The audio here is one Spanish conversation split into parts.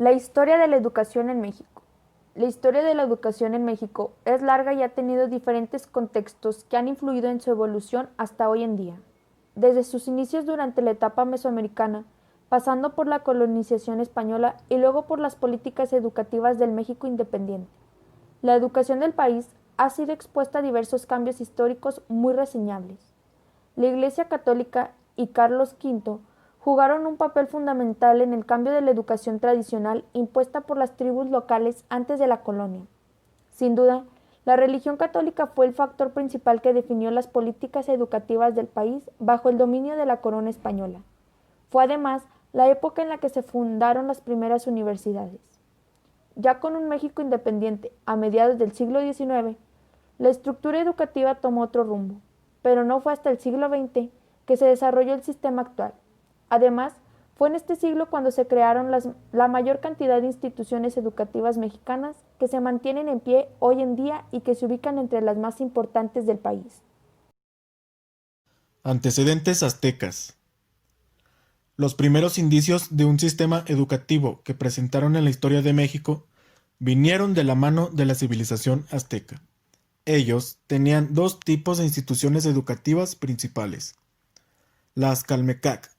La historia de la educación en México. La historia de la educación en México es larga y ha tenido diferentes contextos que han influido en su evolución hasta hoy en día. Desde sus inicios durante la etapa mesoamericana, pasando por la colonización española y luego por las políticas educativas del México independiente. La educación del país ha sido expuesta a diversos cambios históricos muy reseñables. La Iglesia Católica y Carlos V jugaron un papel fundamental en el cambio de la educación tradicional impuesta por las tribus locales antes de la colonia. Sin duda, la religión católica fue el factor principal que definió las políticas educativas del país bajo el dominio de la corona española. Fue además la época en la que se fundaron las primeras universidades. Ya con un México independiente a mediados del siglo XIX, la estructura educativa tomó otro rumbo, pero no fue hasta el siglo XX que se desarrolló el sistema actual. Además, fue en este siglo cuando se crearon la mayor cantidad de instituciones educativas mexicanas que se mantienen en pie hoy en día y que se ubican entre las más importantes del país. Antecedentes aztecas. Los primeros indicios de un sistema educativo que presentaron en la historia de México vinieron de la mano de la civilización azteca. Ellos tenían dos tipos de instituciones educativas principales: las Calmecac,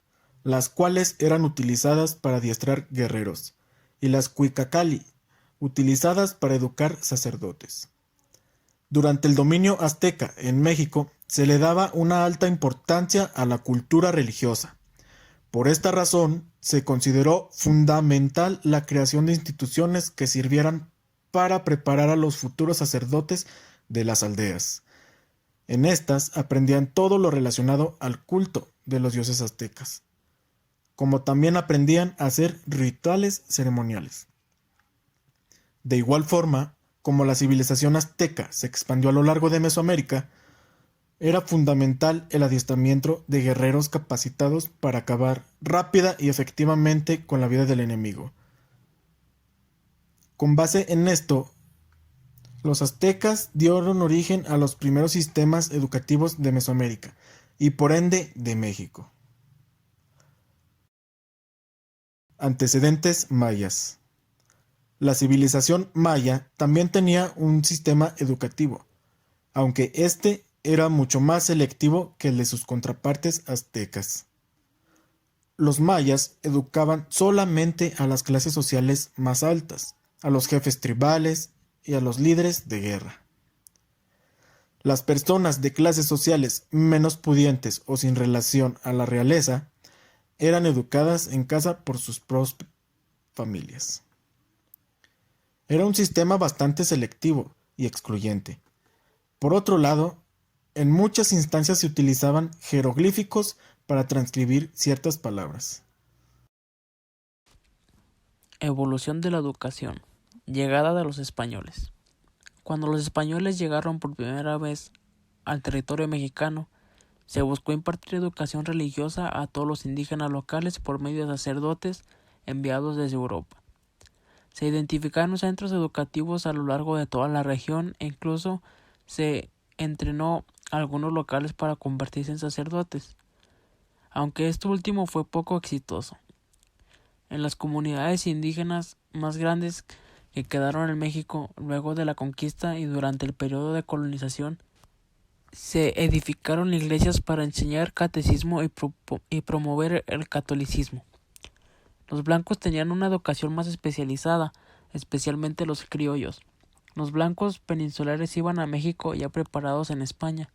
las cuales eran utilizadas para adiestrar guerreros, y las Cuicacali, utilizadas para educar sacerdotes. Durante el dominio azteca en México se le daba una alta importancia a la cultura religiosa. Por esta razón, se consideró fundamental la creación de instituciones que sirvieran para preparar a los futuros sacerdotes de las aldeas. En estas aprendían todo lo relacionado al culto de los dioses aztecas, como también aprendían a hacer rituales ceremoniales. De igual forma, como la civilización azteca se expandió a lo largo de Mesoamérica, era fundamental el adiestramiento de guerreros capacitados para acabar rápida y efectivamente con la vida del enemigo. Con base en esto, los aztecas dieron origen a los primeros sistemas educativos de Mesoamérica y por ende de México. Antecedentes mayas. La civilización maya también tenía un sistema educativo, aunque este era mucho más selectivo que el de sus contrapartes aztecas. Los mayas educaban solamente a las clases sociales más altas, a los jefes tribales y a los líderes de guerra. Las personas de clases sociales menos pudientes o sin relación a la realeza eran educadas en casa por sus propias familias. Era un sistema bastante selectivo y excluyente. Por otro lado, en muchas instancias se utilizaban jeroglíficos para transcribir ciertas palabras. Evolución de la educación. Llegada de los españoles. Cuando los españoles llegaron por primera vez al territorio mexicano, se buscó impartir educación religiosa a todos los indígenas locales por medio de sacerdotes enviados desde Europa. Se identificaron centros educativos a lo largo de toda la región e incluso se entrenó a algunos locales para convertirse en sacerdotes, aunque esto último fue poco exitoso. En las comunidades indígenas más grandes que quedaron en México luego de la conquista y durante el periodo de colonización, se edificaron iglesias para enseñar catecismo y promover el catolicismo. Los blancos tenían una educación más especializada, especialmente los criollos. Los blancos peninsulares iban a México ya preparados en España,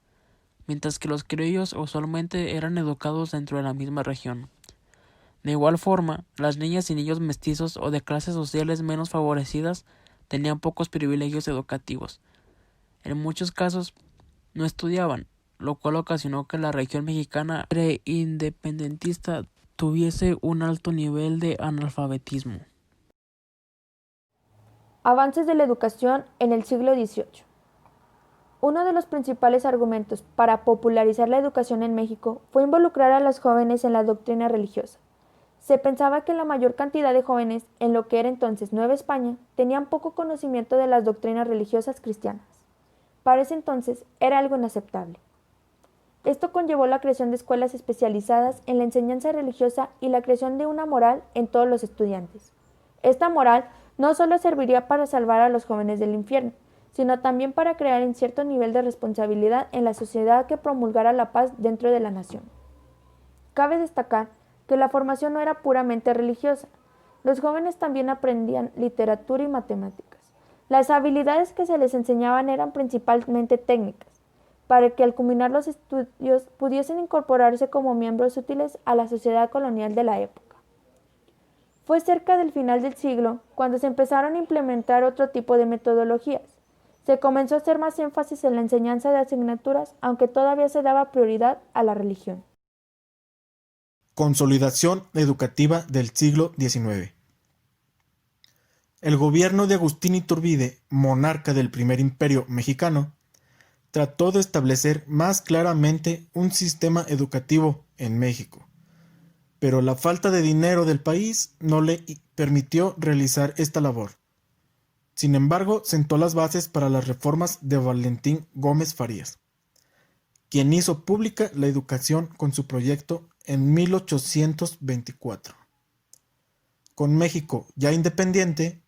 mientras que los criollos usualmente eran educados dentro de la misma región. De igual forma, las niñas y niños mestizos o de clases sociales menos favorecidas tenían pocos privilegios educativos. En muchos casos, no estudiaban, lo cual ocasionó que la región mexicana preindependentista tuviese un alto nivel de analfabetismo. Avances de la educación en el siglo XVIII. Uno de los principales argumentos para popularizar la educación en México fue involucrar a los jóvenes en la doctrina religiosa. Se pensaba que la mayor cantidad de jóvenes en lo que era entonces Nueva España tenían poco conocimiento de las doctrinas religiosas cristianas. Para ese entonces era algo inaceptable. Esto conllevó la creación de escuelas especializadas en la enseñanza religiosa y la creación de una moral en todos los estudiantes. Esta moral no solo serviría para salvar a los jóvenes del infierno, sino también para crear un cierto nivel de responsabilidad en la sociedad que promulgara la paz dentro de la nación. Cabe destacar que la formación no era puramente religiosa. Los jóvenes también aprendían literatura y matemáticas. Las habilidades que se les enseñaban eran principalmente técnicas, para que al culminar los estudios pudiesen incorporarse como miembros útiles a la sociedad colonial de la época. Fue cerca del final del siglo cuando se empezaron a implementar otro tipo de metodologías. Se comenzó a hacer más énfasis en la enseñanza de asignaturas, aunque todavía se daba prioridad a la religión. Consolidación educativa del siglo XIX. El gobierno de Agustín Iturbide, monarca del primer imperio mexicano, trató de establecer más claramente un sistema educativo en México, pero la falta de dinero del país no le permitió realizar esta labor. Sin embargo, sentó las bases para las reformas de Valentín Gómez Farías, quien hizo pública la educación con su proyecto en 1824. Con México ya independiente,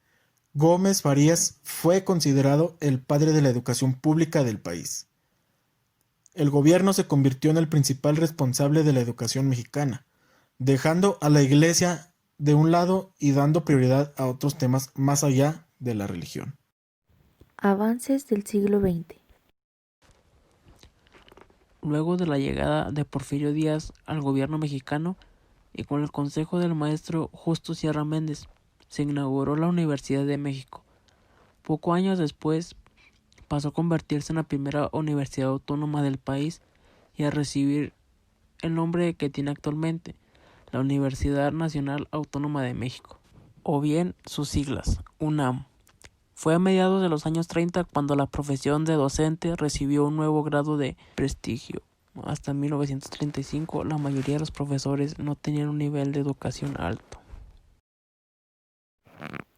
Gómez Farías fue considerado el padre de la educación pública del país. El gobierno se convirtió en el principal responsable de la educación mexicana, dejando a la Iglesia de un lado y dando prioridad a otros temas más allá de la religión. Avances del siglo XX. Luego de la llegada de Porfirio Díaz al gobierno mexicano y con el consejo del maestro Justo Sierra Méndez, se inauguró la Universidad de México. Pocos años después pasó a convertirse en la primera universidad autónoma del país y a recibir el nombre que tiene actualmente, la Universidad Nacional Autónoma de México, o bien sus siglas, UNAM. Fue a mediados de los años 30 cuando la profesión de docente recibió un nuevo grado de prestigio. Hasta 1935 la mayoría de los profesores no tenían un nivel de educación alto.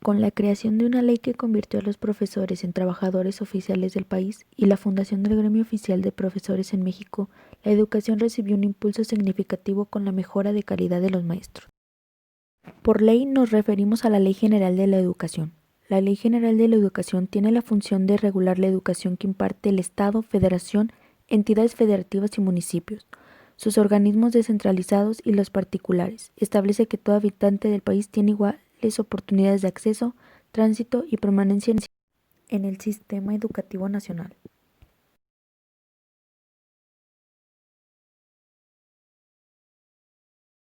Con la creación de una ley que convirtió a los profesores en trabajadores oficiales del país y la fundación del Gremio Oficial de Profesores en México, la educación recibió un impulso significativo con la mejora de calidad de los maestros. Por ley nos referimos a la Ley General de la Educación. La Ley General de la Educación tiene la función de regular la educación que imparte el Estado, Federación, entidades federativas y municipios, sus organismos descentralizados y los particulares. Establece que todo habitante del país tiene iguales oportunidades de acceso, tránsito y permanencia en el sistema educativo nacional.